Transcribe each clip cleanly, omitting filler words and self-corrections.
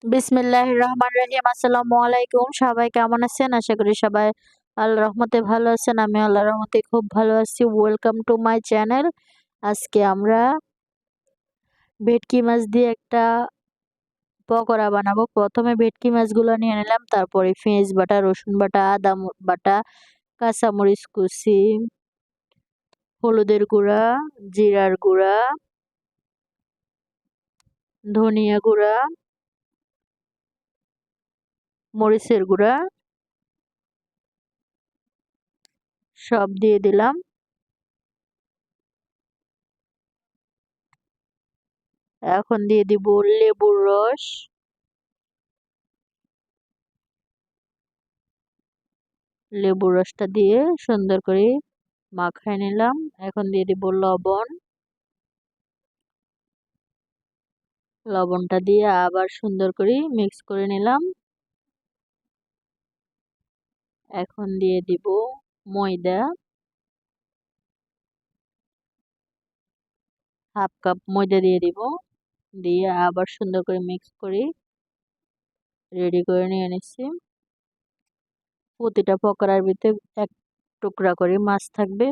বিসমিল্লাহির রহমানির রহিম। আসসালামু আলাইকুম। সবাই কেমন আছেন? আশা করি সবাই আল্লাহর রহমতে ভালো আছেন। আমি আল্লাহর রহমতে খুব ভালো আছি। Welcome to my channel. আজকে আমরা ভেটকি মাছ দিয়ে একটা পকোড়া বানাবো। প্রথমে ভেটকি মাছগুলো নিয়ে নিলাম, তারপরে পেঁয়াজ বাটা, রসুন বাটা, আদা বাটা, কাঁচামরিচ কুচি, হলুদের গুঁড়া, জিরার গুঁড়া, ধনিয়া গুঁড়া, মরিচের গুঁড়া সব দিয়ে দিলাম। এখন দিয়ে দিব লেবুর রস, লেবুর রসটা দিয়ে সুন্দর করে মাখায় নিলাম। এখন দিয়ে দিব লবণ, লবণটা দিয়ে আবার সুন্দর করে মিক্স করে নিলাম। এখন দিয়ে দিব ময়দা, হাফ কাপ ময়দা দিয়ে দিব, দিয়ে আবার সুন্দর করে মিক্স করে রেডি করে নিয়ে নিচ্ছি। প্রতিটা পকোড়ার ভিতরে এক টুকরা করে মাছ থাকবে।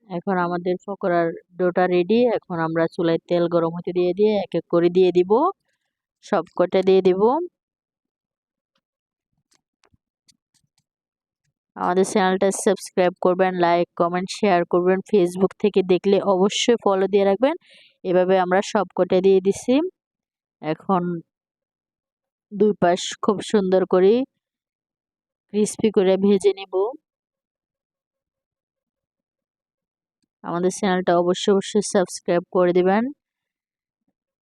এখন আমাদের পকোড়ার ডোটা রেডি। এখন আমরা চুলায় তেল গরম হতে দিয়ে দিয়ে এক এক করে দিয়ে দিব, সব কটা দিয়ে দিব। আমাদের চ্যানেলটা সাবস্ক্রাইব করবেন, লাইক কমেন্ট শেয়ার করবেন। ফেসবুক থেকে দেখলে অবশ্যই ফলো দিয়ে রাখবেন। এভাবে আমরা সব কটা দিয়ে দিছি। এখন দুই পাশ খুব সুন্দর করে ক্রিস্পি করে ভেজে নেব। আমাদের চ্যানেলটা অবশ্যই সাবস্ক্রাইব করে দিবেন,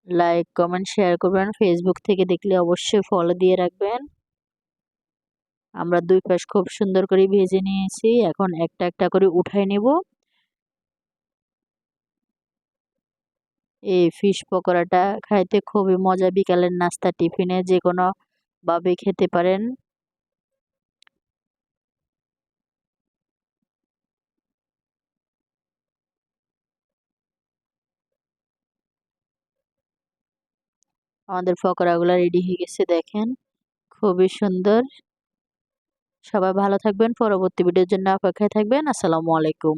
লাইক কমেন্ট শেয়ার করবেন। ফেসবুক থেকে দেখলে অবশ্যই ফলো দিয়ে রাখবেন। আমরা দুই পাশ খুব সুন্দর করে ভেজে নিয়েছি। এখন একটা একটা করে উঠাই নেব। এই ফিশ পকোড়াটা খাইতে খুবই মজা। বিকালের নাস্তা, টিফিনে যে কোনো ভাবে খেতে পারেন। আমাদের পকোড়াগুলো রেডি হয়ে গেছে, দেখেন খুবই সুন্দর। সবাই ভালো থাকবেন, পরবর্তী ভিডিওর জন্য অপেক্ষায় থাকবেন। আসসালামু আলাইকুম।